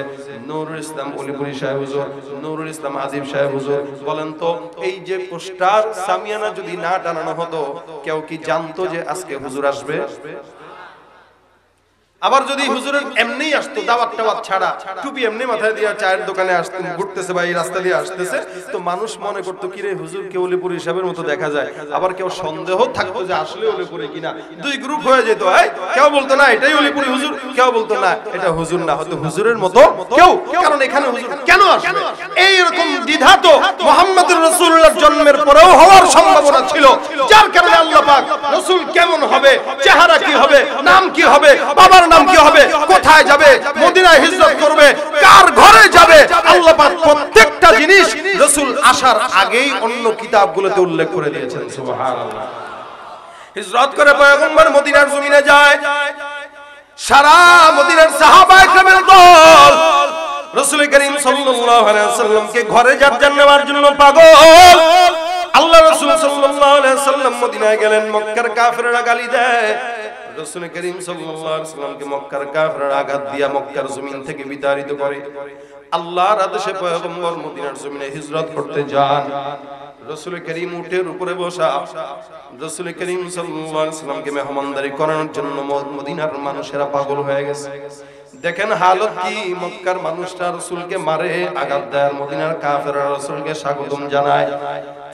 নুরুল ইসলাম অলিপুরি সাহেব হুজুর, নুরুল ইসলাম আজিব সাহেব হুজুর। বলেন তো, এই যে পোস্টার সামিয়ানা যদি না টানানো হতো, কেউ কি জানতো যে আজকে হুজুর আসবে? আবার যদি হুজুরের এমনি আসতো, দাওয়াত টাওয়াত ছাড়া, টুপি এমনি মাথায় দিয়ে চায়ের দোকানে আসতেন, ঘুরতেছে বা এই রাস্তা দিয়ে আসতেছে, তো মানুষ মনে করতো কিরে হুজুরকে অলিপুরি হিসাবের মতো দেখা যায়। আবার কেউ সন্দেহ থাকতো যে আসলে অলিপুরি কিনা, 2 গ্রুপ হয়ে যেত। কেউ বলতো না এটাই অলিপুরি হুজুর, কেউ বলতো না এটা হুজুর না, হয়তো হুজুরের মতো কেউ, কারণ এখানে হুজুর কেন আসবে? এইরকম দ্বিধা তো মুহাম্মদুর রাসূলুল্লাহর জন্মের পরেও হওয়ার সম্ভাবনা ছিল, যার কারণে আল্লাহ পাক রাসূল কেমন হবে, চেহারা কি হবে, নাম কি হবে, বাবার নাম কি হবে, কোথায় যাবে, মদিনায় হিজরত করবে, কার ঘরে যাবে, আল্লাহ পাক প্রত্যেকটা জিনিস রাসূল আসার আগেই অন্য কিতাবগুলোতে উল্লেখ করে দিয়েছেন। সুবহানাল্লাহ। হিজরত করে পয়গম্বর মদিনার জমিনে যায়, সারা মদিনার সাহাবায়ে কেরামের দল রাসূল করিম সাল্লাল্লাহু আলাইহি ওয়াসাল্লামকে ঘরে যার নেওয়ার জন্য পাগল। আল্লাহ রাসূল সাল্লাল্লাহু আলাইহি ওয়াসাল্লাম মদিনায় গেলেন, মক্কার কাফেররা গালি দেয়, রাসূল করিম সাল্লাল্লাহু আলাইহি ওয়াসাল্লামকে মক্কার কাফেররা আঘাত দিয়া মক্কার জমিন থেকে বিতাড়িত করে। আল্লাহর আদেশে পয়গম্বর মদিনার জমিনে হিজরত করতে যান। রাসূল করিম উটের উপরে বসা, রাসূল করিম সাল্লাল্লাহু আলাইহি ওয়াসাল্লামকে মেহমানদারি করানোর জন্য মদিনার মানুষেরা পাগল হয়ে গেছে। দেখেন হালত কি, মক্কার মানুষরা রাসূলকে মারে, আঘাত দেয়, মদিনার কাফেররা রাসূলকে স্বাগতম জানায়।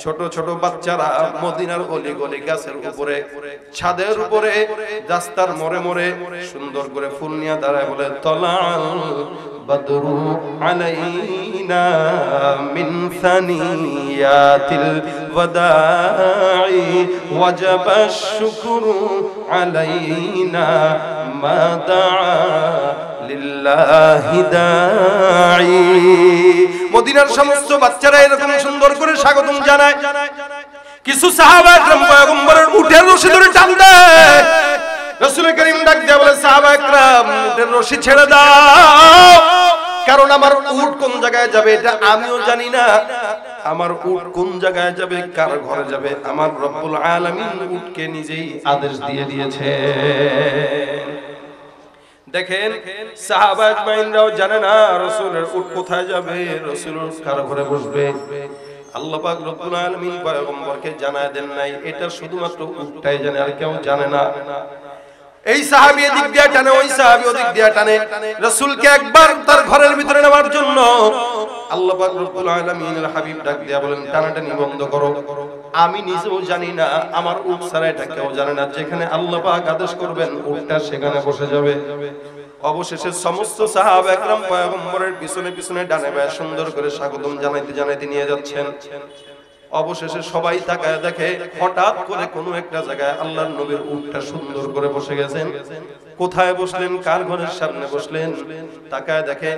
ছোট ছোট বাচ্চারা মদিনার গলি গলি গাছের উপরে, ছাদের উপরে, রাস্তার মোড়ে মোড়ে সুন্দর করে ফুল নিয়ে দাঁড়ায় বলে, তলাল বদরু আলাইনা মিন সানিয়াতিল ওয়াদাই ওয়াজাবাশ শুকরু আলাইনা মা দাআ লিল্লাহি দাঈ। মদিনার সমস্ত বাচ্চারা এরকম সুন্দর করে স্বাগতম জানায়। কিছু সাহাবা একরাম পয়গম্বরের উটের রশি ধরে টান দেয়। রাসূল করিম ডাক দিয়ে বলে, সাহাবা একরাম উটের রশি ছেড়ে দাও, কারণ আমার উট কোন জায়গায় যাবে এটা আমিও জানি না। আমার উট কোন জায়গায় যাবে, কার ঘরে যাবে, আমার রব্বুল আলামিন উটকে নিজেই আদেশ দিয়ে দিয়েছে। দেখেন সাহাবা আজমাইনরাও জানে না রাসূলের উট কোথায় যাবে, রাসূল কার ঘরে বসবে। আল্লাহ পাক রব্বুল আলামিন পয়গম্বরকে জানায় দেন নাই, এটা শুধুমাত্র উটটাই জানে, আর কেউ জানে না। এই সাহাবী এদিক দিয়ে টানে, ওই সাহাবী ওদিক দিয়ে টানে, রাসূলকে একবার তার ঘরের ভিতরে নেওয়ার জন্য আল্লাহ পাক রব্বুল আলামিনের হাবিব ডাক দিয়া বলেন, টানাটানি বন্ধ করো। আমি নিজেও জানি না, আমার উট ছাড়া এটা কেউ জানে না। যেখানে আল্লাহ পাক আদেশ করবেন উটটা সেখানে বসে যাবে। অবশেষে সমস্ত সাহাবা একরাম পয়গম্বরের পিছনে পিছনে ডানে বায়ে সুন্দর করে স্বাগতম জানাইতে জানাইতে নিয়ে যাচ্ছেন। অবশেষে সবাই তাকায় দেখে হঠাৎ করে কোনো একটা জায়গায় আল্লাহর নবীর উটটা সুন্দর করে বসে গেছেন। কোথায় বসলেন, কার ঘরের সামনে বসলেন, তাকায় দেখে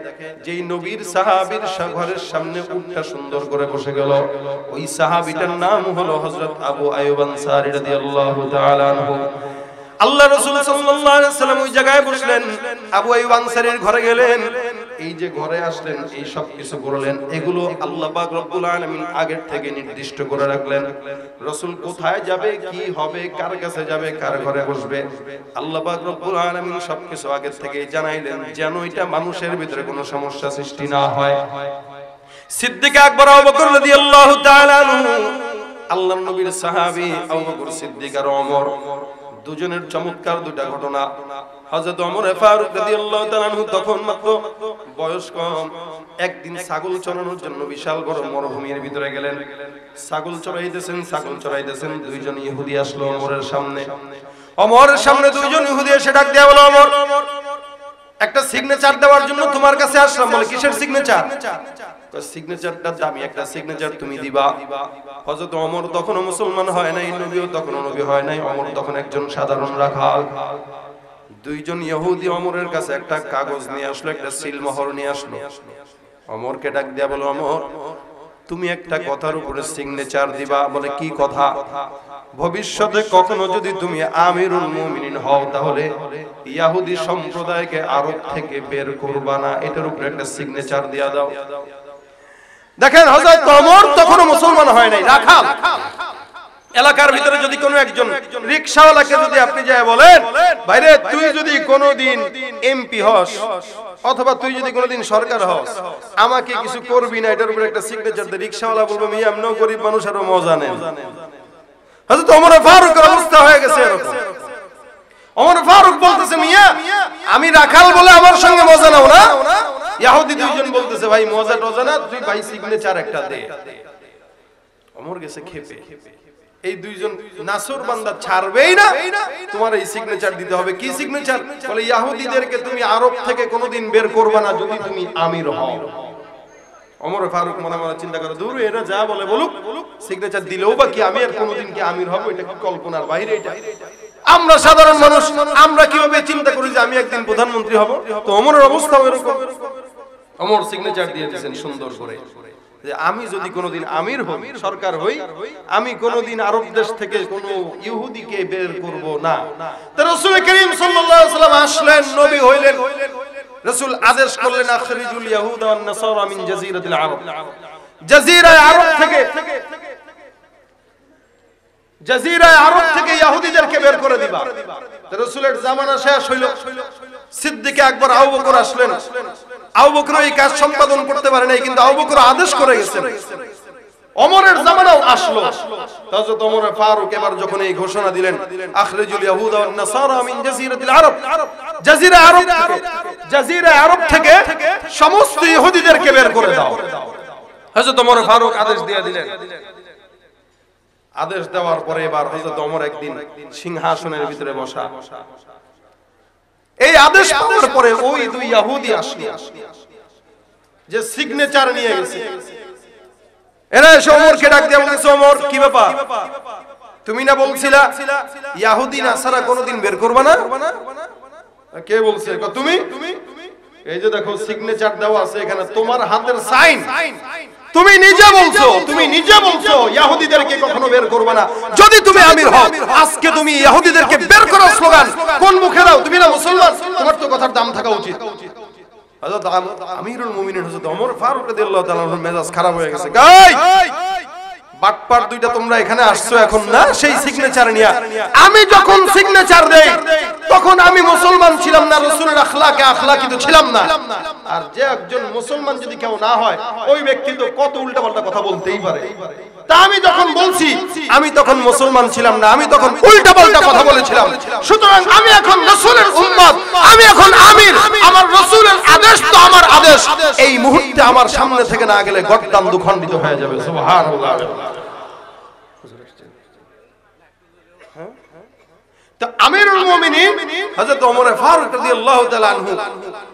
যেই নবীর সাহাবীর ঘরের সামনে উটটা সুন্দর করে বসে গেল, ওই সাহাবীটার নাম হলো হযরত আবু আইয়ুব আনসারী রাদিয়াল্লাহু তাআলা আনহু। আল্লাহ রাসূল সাল্লাল্লাহু আলাইহি ওয়াসাল্লাম ওই জায়গায় বসলেন, আবু আইয়ুব আনসারীর ঘরে গেলেন। এই যে ঘরে আসলেন, এই সব কিছু করলেন, এগুলো আল্লাহ পাক রব্বুল আলামিন আগের থেকে নির্দিষ্ট করে রাখলেন। রাসূল কোথায় যাবে, কি হবে, কার কাছে যাবে, কার ঘরে বসবে, আল্লাহ পাক রব্বুল আলামিন সবকিছু আগের থেকে জানাইলেন, যেন এটা মানুষের ভিতরে কোনো সমস্যা সৃষ্টি না হয়। সিদ্দিক আকবর আবু বকর রাদিয়াল্লাহু তাআলা আনহু, আল্লাহর নবীর সাহাবী আবু বকর সিদ্দিক আর ওমর, দুজনের চমৎকার দুটা ঘটনা। হযরত ওমর ফারুক রাদিয়াল্লাহু তাআলা আনহু তখন মাত্র বয়স কম। একদিন ছাগল চরানোর জন্য বিশাল বড় মরুভূমির ভিতরে গেলেন। ছাগল চরাইতেছেন, দুইজন ইহুদি আসলো ওমরের সামনে। ওমরের সামনে দুইজন ইহুদি এসে ডাক দেয়া বলে, ওমর, একটা সিগনেচার দেওয়ার জন্য তোমার কাছে আসলাম। বলে, কিসের সিগনেচার? সিগনেচারটা দামি একটা সিগনেচার, তুমি দিবা। হযরত ওমর তখনও মুসলমান হয় নাই, নবীও তখনও নবী হয় নাই। ওমর তখন একজন সাধারণ রাখাল। দুইজন ইহুদি ওমরের কাছে একটা কাগজ নিয়ে আসলো, একটা সিলমোহর নিয়ে আসলো। ওমরকে ডাক দেয়া বলে, ওমর, তুমি একটা কথার উপরে সিগনেচার দিবা। বলে, কি কথা? ভবিষ্যতে কখনো যদি তুমি আমিরুল মুমিনিন হও, তাহলে ইহুদি সম্প্রদায়কে আরব থেকে বের করবা না, এটার উপরে একটা সিগনেচার দিয়া দাও। দেখেন, হযরত ওমর তখনও মুসলমান হয় নাই, রাখাল। এলাকার ভিতরে যদি কোনো একজন রিকশাওয়ালাকে যদি আপনি যায় বলেন, ভাইরে তুই যদি কোনোদিন এমপি হস অথবা তুই যদি কোনোদিন সরকার হস, আমাকে কিছু করবি না, এটার উপরে একটা সিগনেচার দে। রিকশাওয়ালা বলবে, মিয়া আমরাও গরিব মানুষ, আরো মজা নেন। হযরত ওমর ফারুকের অবস্থা হয়ে গেছে এরকম। ওমর ফারুক বলতেছে, মিয়া আমি রাখাল বলে আমার সঙ্গে মজা নাও না। ইহুদি দুইজন বলতেছে, ভাই মজা টজা না, তুই ভাই সিগনেচার একটা দে। ওমর গেছে খেপে। এই দুইজন নাসর বান্দা ছাড়বেই না, তোমার এই সিগনেচার দিতে হবে। কি সিগনেচার? বলে, ইহুদিদেরকে তুমি আরব থেকে কোনোদিন বের করবে না যদি তুমি আমির হও। ওমর ফারুক মনে মনে চিন্তা করে, দূর এরা যা বলে বলুক, সিগনেচার দিলেও বা কি, আমি আর কোনোদিন কি আমির হব? এটা কি কল্পনার বাইরে? এটা আমরা সাধারণ মানুষ, আমরা কিভাবে চিন্তা করি যে আমি একদিন প্রধানমন্ত্রী হব? তো ওমরের অবস্থাও এরকম। ওমর সিগনেচার দিয়ে দিয়েছেন সুন্দর করে, যে আমি যদি কোনোদিন আমির হই, সরকার হই, আমি কোনোদিন আরব দেশ থেকে কোনো ইহুদিকে বের করব না। তো রাসূল করিম সাল্লাল্লাহু আলাইহি ওয়াসাল্লাম আসলেন, নবী হইলেন। রাসূল আদেশ করলেন, আখরিজুল ইয়াহুদা ওয়ান নাসারা মিন জাজিরাতিল আরব। জাজিরায়ে আরব থেকে ইহুদিদেরকে বের করে দিবা। তো রাসূলের জামানা শেষ হইল। সিদ্দিক আকবর আবু বকর আসলেন। আবু বকর এই কাজ সম্পাদন করতে পারে নাই, কিন্তু আবু বকর আদেশ করে গেছেন। ওমরের জামানাও আসলো। হযরত ওমর ফারুক এবার যখন এই ঘোষণা দিলেন, আখরিজুল ইয়াহুদা ওয়ান নাসারা মিন জাজিরাতিল আরব, জাজিরা আরব থেকে সমস্ত ইহুদিদেরকে বের করে দাও। হযরত ওমর ফারুক আদেশ দিয়ে দিলেন। আদেশ দেওয়ার পরে এবার হযরত ওমর একদিন সিংহাসনের ভিতরে বসা। এই আদেশ পাওয়ার পরে ওই দুই ইহুদি আসলো, যে সিগনেচার নিয়ে গেছে। এরা এসে ওমরকে ডাক দিয়ে বলছে, ওমর কি ব্যাপার? তুমি না বলছিলা ইহুদি নাসারা কোনোদিন বের করবে না? কে বলছে? তুমি। এই যে দেখো সিগনেচার দেওয়া আছে এখানে, তোমার হাতের সাইন। তুমি নিজে বলছো ইহুদিদেরকে কখনো বের করবে না যদি তুমি আমির হও। আজকে তুমি ইহুদিদেরকে বের করার স্লোগান কোন মুখে দাও? তুমি না মুসলমান, তোমার তো কথার দাম থাকা উচিত। হযরত আমিরুল মুমিনিন হযরত ওমর ফারুক রাদিয়াল্লাহু তাআলার মেজাজ খারাপ হয়ে গেছে। বাটপার দুইটা তোমরা এখানে আসছো এখন না সেই সিগনেচার নিয়া। আমি যখন সিগনেচার দেই তখন আমি মুসলমান ছিলাম না, রাসূলের আখলাকে তো ছিলাম না। আর যে একজন মুসলমান যদি কেউ না হয়, ওই ব্যক্তি তো কত উল্টাপাল্টা কথা বলতেই পারে। তা আমি যখন বলছি আমি তখন মুসলমান ছিলাম না, আমি তখন উল্টাপাল্টা কথা বলেছিলাম। সুতরাং আমি এখন রাসূলের উম্মত, আমি এখন আমির, আমার রাসূলের আদেশ তো আমার আদেশ। এই মুহূর্তে আমার সামনে থেকে না গেলে গর্দান দুখণ্ডিত হয়ে যাবে। সুবহানাল্লাহ। তো আমিরুল মুমিনিন হযরত ওমর ফারুক রাদিয়াল্লাহু তাআলা আনহু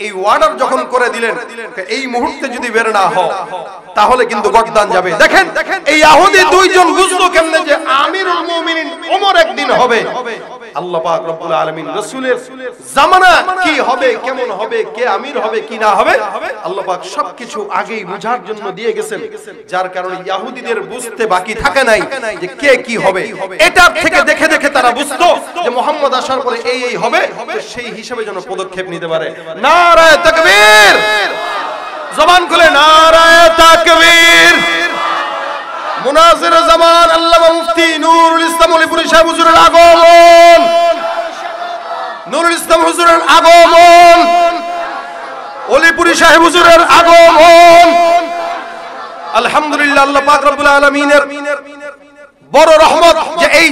এই অর্ডার যখন করে দিলেন এই মুহূর্তে যদি বের না হও তাহলে কিন্তু গর্দান যাবে। দেখেন এই ইহুদি দুইজন বুঝলো কেমনে যে আমিরুল মুমিনিন ওমর একদিন হবে। আল্লাহ পাক রব্বুল আলামিন রাসূলের জামানা কি হবে, কেমন হবে, কে আমির হবে কি না হবে, আল্লাহ পাক সবকিছু আগেই বুঝার জন্য দিয়ে গেছেন, যার কারণে ইহুদিদের বুঝতে বাকি থাকে নাই যে কে কি হবে। এটা থেকে দেখে দেখে তারা বুঝতো যে মুহাম্মদ আসার পরে এই হবে, সেই হিসাবে যেন পদক্ষেপ নিতে পারে। নারায়ে তাকবীর, জবান খুলে নারায়ে তাকবীর। মুনাজির জামান আল্লামা মুফতি নুরুল ইসলাম ওলিপুরি সাহেব হুজুরের আগমন, নুরুল ইসলাম হুজুরের আগমন, ওলিপুরি সাহেব হুজুরের আগমন। আলহামদুলিল্লাহ, আল্লাহ পাক রব্বুল আলামিনের বড় রহমত যে এই